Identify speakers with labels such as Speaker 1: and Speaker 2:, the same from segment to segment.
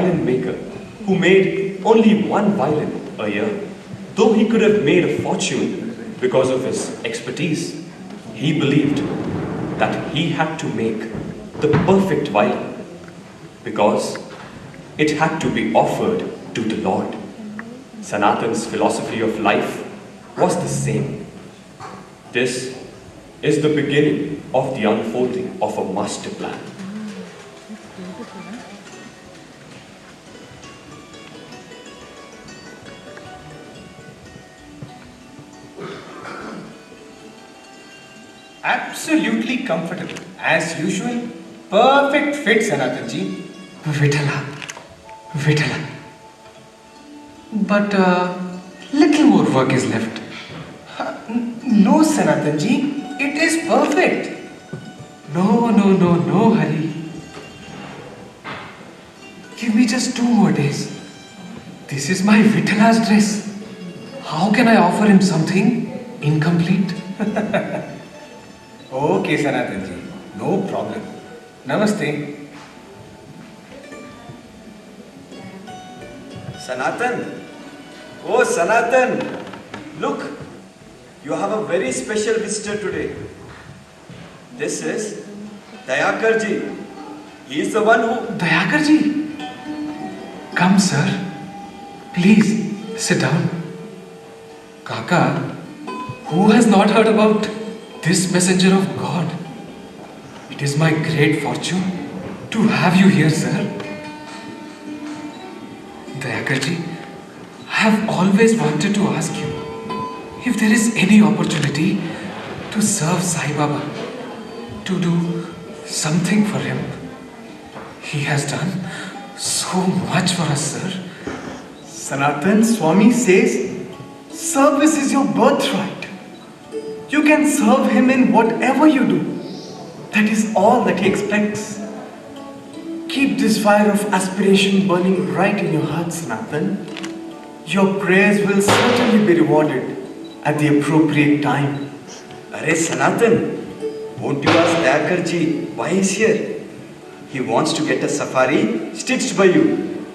Speaker 1: violin maker who made only one violin a year. Though he could have made a fortune because of his expertise, he believed that he had to make the perfect violin because it had to be offered to the Lord. Sanatan's philosophy of life was the same. This is the beginning of the unfolding of a master plan.
Speaker 2: Absolutely comfortable. As usual, perfect fit, Sanatanji.
Speaker 3: Vitala. Vitala. But little more work is left.
Speaker 2: No, Sanatanji, it is perfect.
Speaker 3: No, Hari. Give me just 2 more days. This is my Vitala's dress. How can I offer him something incomplete?
Speaker 2: Okay, Sanatanji, no problem. Namaste.
Speaker 4: Sanatan, oh Sanatan, look, you have a very special visitor today. This is Dayakarji. He is the one who...
Speaker 3: Dayakarji. Come, sir. Please, sit down. Kaka, who has not heard about this messenger of God? It is my great fortune to have you here, sir. Dayakarji, I have always wanted to ask you if there is any opportunity to serve Sai Baba, to do something for him. He has done so much for us, sir.
Speaker 5: Sanatan, Swami says, service is your birthright. You can serve him in whatever you do. That is all that he expects. Keep this fire of aspiration burning bright in your heart, Sanatan. Your prayers will certainly be rewarded at the appropriate time.
Speaker 4: Arey Sanatan, won't you ask Dayakarji why he's here? He wants to get a safari stitched by you.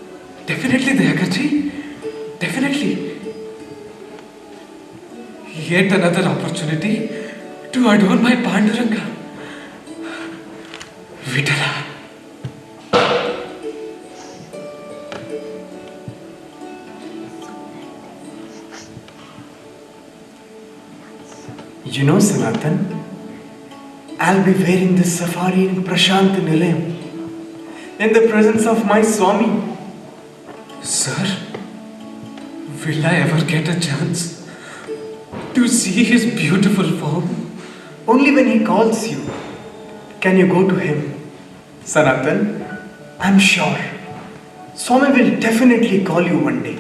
Speaker 3: Definitely, Dayakarji. Definitely. Yet another opportunity to adorn my Panduranga. Vitala.
Speaker 5: You know, Sanatan, I'll be wearing this safari in Prashant Nilayam, in the presence of my Swami.
Speaker 3: Sir, will I ever get a chance to see his beautiful form?
Speaker 5: Only when he calls you can you go to him. Sanatan, I'm sure Swami will definitely call you one day.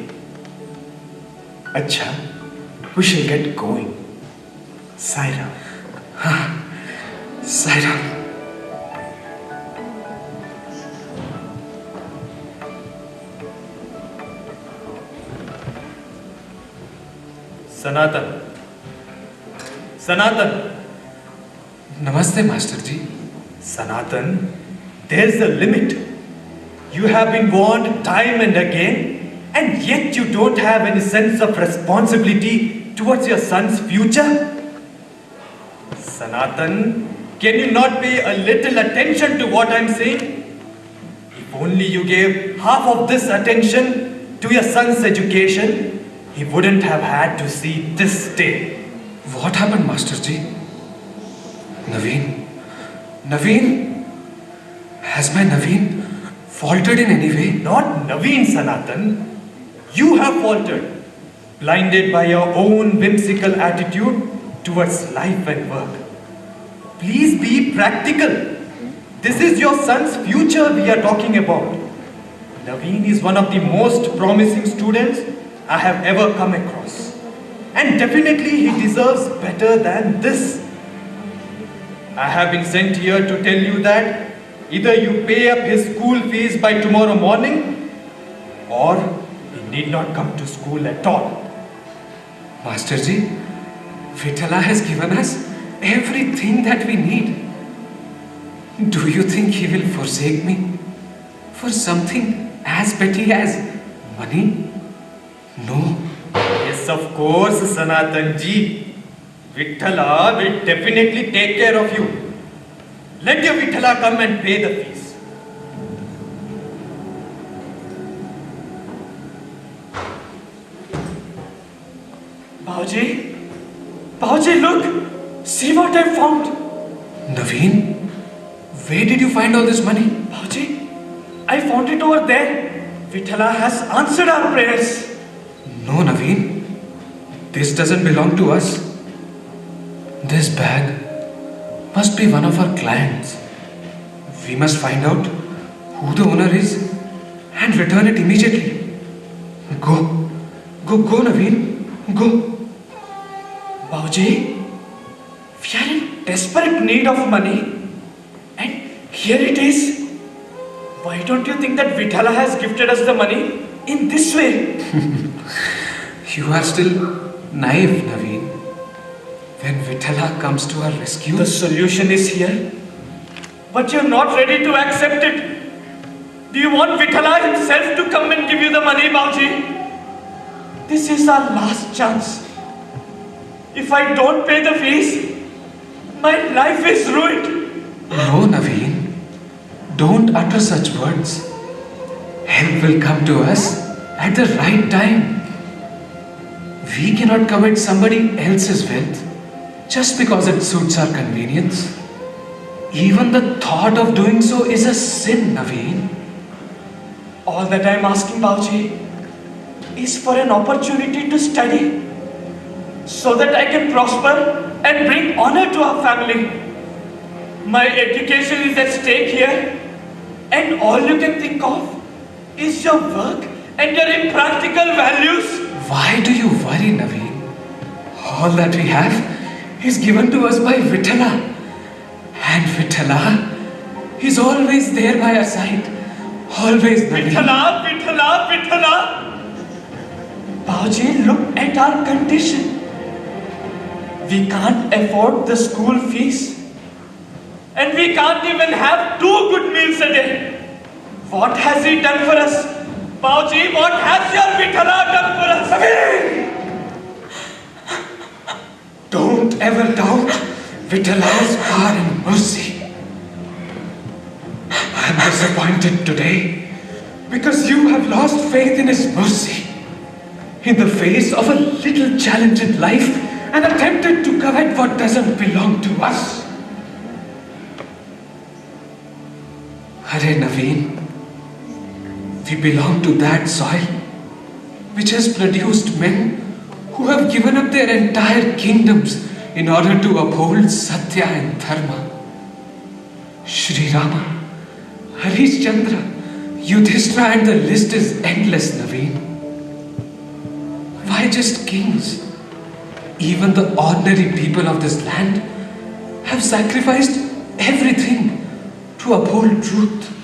Speaker 5: Acha, we shall get going. Sai Ram.
Speaker 3: Sai Ram.
Speaker 1: Sanatan. Sanatan.
Speaker 3: Namaste, Master Ji.
Speaker 6: Sanatan, there's a limit. You have been warned time and again, and yet you don't have any sense of responsibility towards your son's future? Sanatan, can you not pay a little attention to what I'm saying? If only you gave half of this attention to your son's education, he wouldn't have had to see this day.
Speaker 3: What happened, Master Ji? Naveen? Has my Naveen faltered in any way?
Speaker 6: Not Naveen, Sanatan. You have faltered, blinded by your own whimsical attitude towards life and work. Please be practical. This is your son's future we are talking about. Naveen is one of the most promising students I have ever come across. And definitely he deserves better than this. I have been sent here to tell you that either you pay up his school fees by tomorrow morning, or he need not come to school at all.
Speaker 3: Master Ji, Vitala has given us everything that we need. Do you think he will forsake me for something as petty as money? No.
Speaker 6: Yes, of course, Sanatan ji. Vithala will definitely take care of you. Let your Vithala come and pay the fees.
Speaker 1: Bauji, Bauji, look! See what I found!
Speaker 3: Naveen, where did you find all this money?
Speaker 1: Bauji, I found it over there. Vithala has answered our prayers.
Speaker 3: No, Naveen. This doesn't belong to us. This bag must be one of our clients. We must find out who the owner is and return it immediately. Go, Naveen, go.
Speaker 1: Bauji, we are in desperate need of money. And here it is. Why don't you think that Vithala has gifted us the money in this way?
Speaker 3: You are still naive, Naveen. When Vithala comes to our rescue,
Speaker 1: The solution is here. But you're not ready to accept it. Do you want Vithala himself to come and give you the money, Bauji? This is our last chance. If I don't pay the fees, my life is ruined.
Speaker 3: no, Naveen. Don't utter such words. Help will come to us at the right time. We cannot covet somebody else's wealth just because it suits our convenience. Even the thought of doing so is a sin, Naveen.
Speaker 1: All that I'm asking, Bauji, is for an opportunity to study so that I can prosper and bring honor to our family. My education is at stake here, and all you can think of is your work and your impractical values.
Speaker 3: Why do you worry, Naveen? All that we have is given to us by Vithala. And Vithala is always there by our side. Always, Naveen.
Speaker 1: Vithala! Bauji, look at our condition. We can't afford the school fees. And we can't even have 2 good meals a day. What has he done for us? Bauji, what has your Vithala done for us?
Speaker 3: Don't ever doubt Vitala's power and mercy. I am disappointed today because you have lost faith in his mercy. In the face of a little challenge in life and attempted to covet what doesn't belong to us. Hare Naveen, we belong to that soil which has produced men who have given up their entire kingdoms in order to uphold Satya and Dharma. Sri Rama, Harishchandra, Yudhishthira, and the list is endless, Naveen. Why just kings? Even the ordinary people of this land have sacrificed everything to uphold truth.